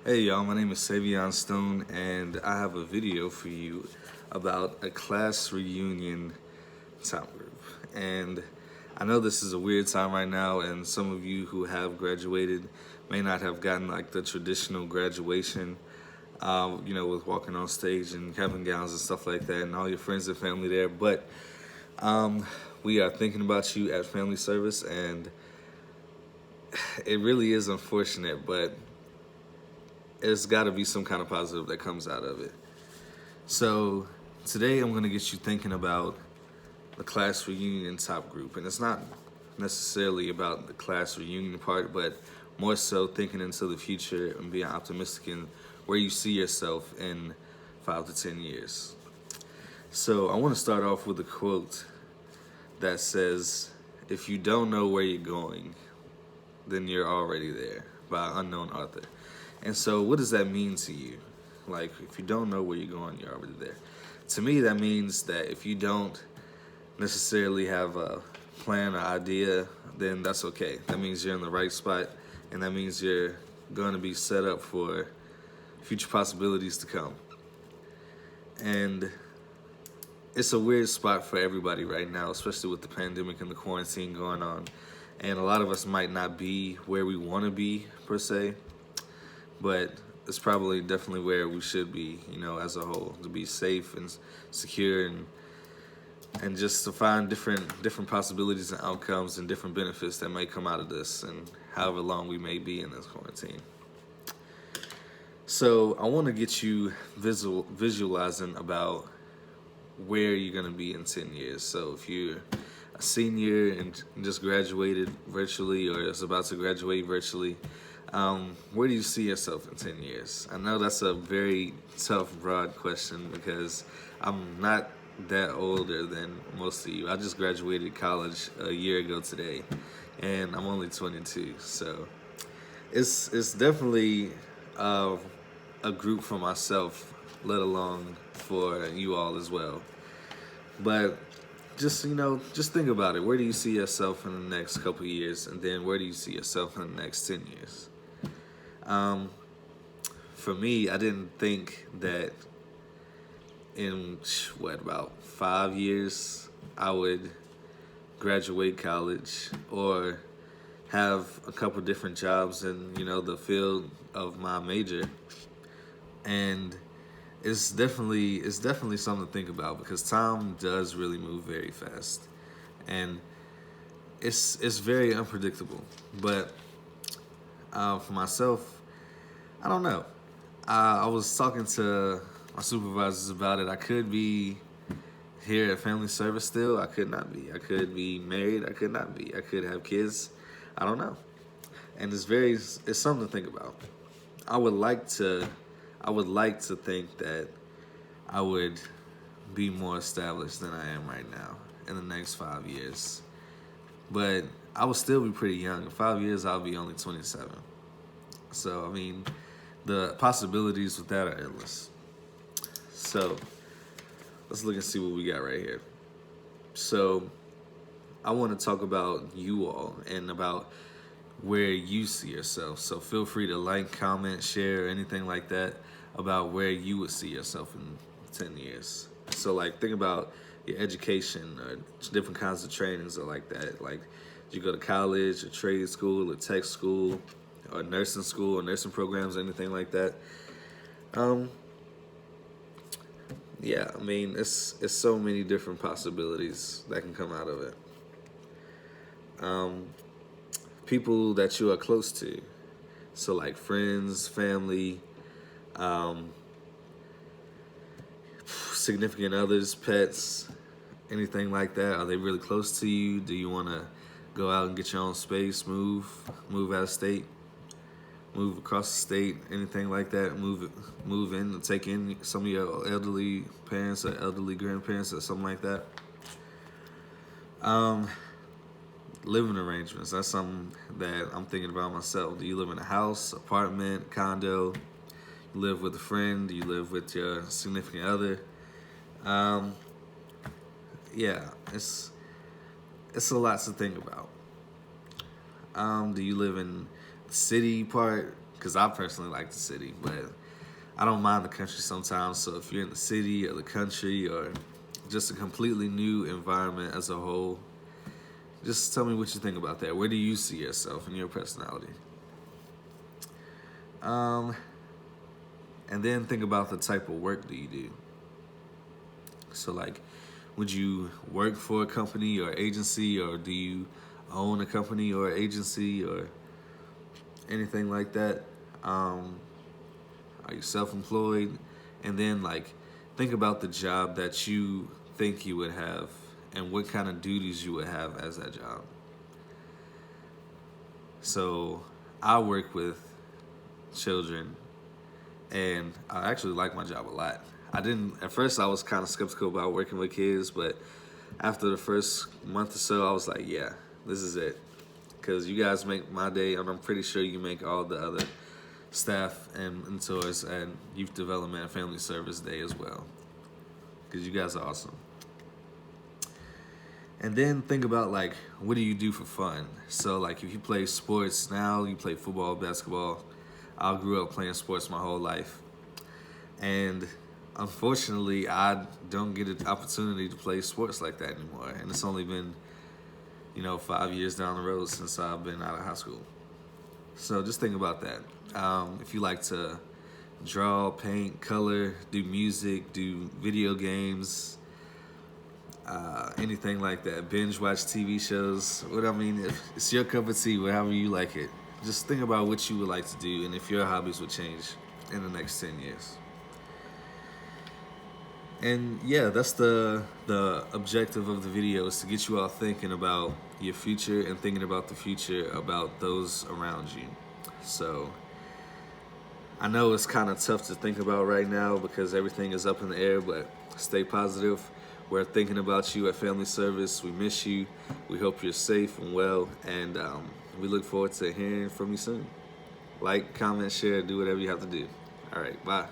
Hey y'all, my name is Savion Stone, and I have a video for you about a class reunion time group. And I know this is a weird time right now, and some of you who have graduated may not have gotten like the traditional graduation, with walking on stage and having gowns and stuff like that, and all your friends and family there. But we are thinking about you at Family Service, and it really is unfortunate, but there's got to be some kind of positive that comes out of it. So today I'm going to get you thinking about the class reunion top group. And it's not necessarily about the class reunion part, but more so thinking into the future and being optimistic in where you see yourself in 5 to 10 years. So I want to start off with a quote that says, "If you don't know where you're going, then you're already there," by an unknown author. And so, what does that mean to you? Like, if you don't know where you're going, you're already there. To me, that means that if you don't necessarily have a plan or idea, then that's okay. That means you're in the right spot, and that means you're going to be set up for future possibilities to come. And it's a weird spot for everybody right now, especially with the pandemic and the quarantine going on. And a lot of us might not be where we want to be, per se, but it's probably definitely where we should be, as a whole, to be safe and secure and just to find different possibilities and outcomes and different benefits that may come out of this and however long we may be in this quarantine. So I want to get you visualizing about where you're going to be in 10 years. So if you're a senior and just graduated virtually or is about to graduate virtually, where do you see yourself in 10 years? I know that's a very tough, broad question because I'm not that older than most of you. I just graduated college a year ago today, and I'm only 22. So it's definitely a group for myself, let alone for you all as well. But just think about it. Where do you see yourself in the next couple of years, and then where do you see yourself in the next 10 years? For me, I didn't think that in about 5 years I would graduate college or have a couple different jobs in the field of my major, and it's definitely something to think about because time does really move very fast, and it's very unpredictable. But for myself, I don't know. I was talking to my supervisors about it. I could be here at Family Service still. I could not be. I could be married. I could not be. I could have kids. I don't know. And it's something to think about. I would like to I would like to think that I would be more established than I am right now in the next 5 years. But I would still be pretty young. In 5 years, I'll be only 27. So, I mean, the possibilities with that are endless. So, let's look and see what we got right here. So, I want to talk about you all and about where you see yourself. So, feel free to like, comment, share, anything like that about where you would see yourself in 10 years. So, like, think about your education or different kinds of trainings or like that. Like, did you go to college or trade school or tech school or nursing school or nursing programs, anything like that? Yeah, I mean, it's so many different possibilities that can come out of it. People that you are close to, so like friends, family, um, significant others, pets, anything like that. Are they really close to you? Do you want to go out and get your own space, move out of state, move across the state, anything like that? Move in and take in some of your elderly parents or elderly grandparents or something like that. Living arrangements. That's something that I'm thinking about myself. Do you live in a house, apartment, condo? You live with a friend? Do you live with your significant other? Um, yeah, it's a lot to think about. Do you live in the city part? because I personally like the city, but I don't mind the country sometimes. So if you're in the city or the country or just a completely new environment as a whole, just tell me what you think about that. Where do you see yourself and your personality? And then think about the type of work that you do. So like, would you work for a company or agency, or do you own a company or agency or anything like that? Are you self-employed? And then like, think about the job that you think you would have and what kind of duties you would have as that job. So I work with children, and I actually like my job a lot. At first I was kind of skeptical about working with kids, but after the first month or so, I was like, yeah, this is it. Because you guys make my day, and I'm pretty sure you make all the other staff and mentors and youth development and family service day as well. Because you guys are awesome. And then think about like, what do you do for fun? So like, if you play sports now, you play football, basketball. I grew up playing sports my whole life. And unfortunately, I don't get an opportunity to play sports like that anymore. And it's only been, 5 years down the road since I've been out of high school. So just think about that. If you like to draw, paint, color, do music, do video games, anything like that, binge watch TV shows, if it's your cup of tea, whatever you like it, just think about what you would like to do and if your hobbies would change in the next 10 years. And yeah, that's the objective of the video, is to get you all thinking about your future and thinking about the future about those around you. So I know it's kind of tough to think about right now because everything is up in the air, but stay positive. We're thinking about you at Family Service. We miss you. We hope you're safe and well, and we look forward to hearing from you soon. Like, comment, share, do whatever you have to do. All right, bye.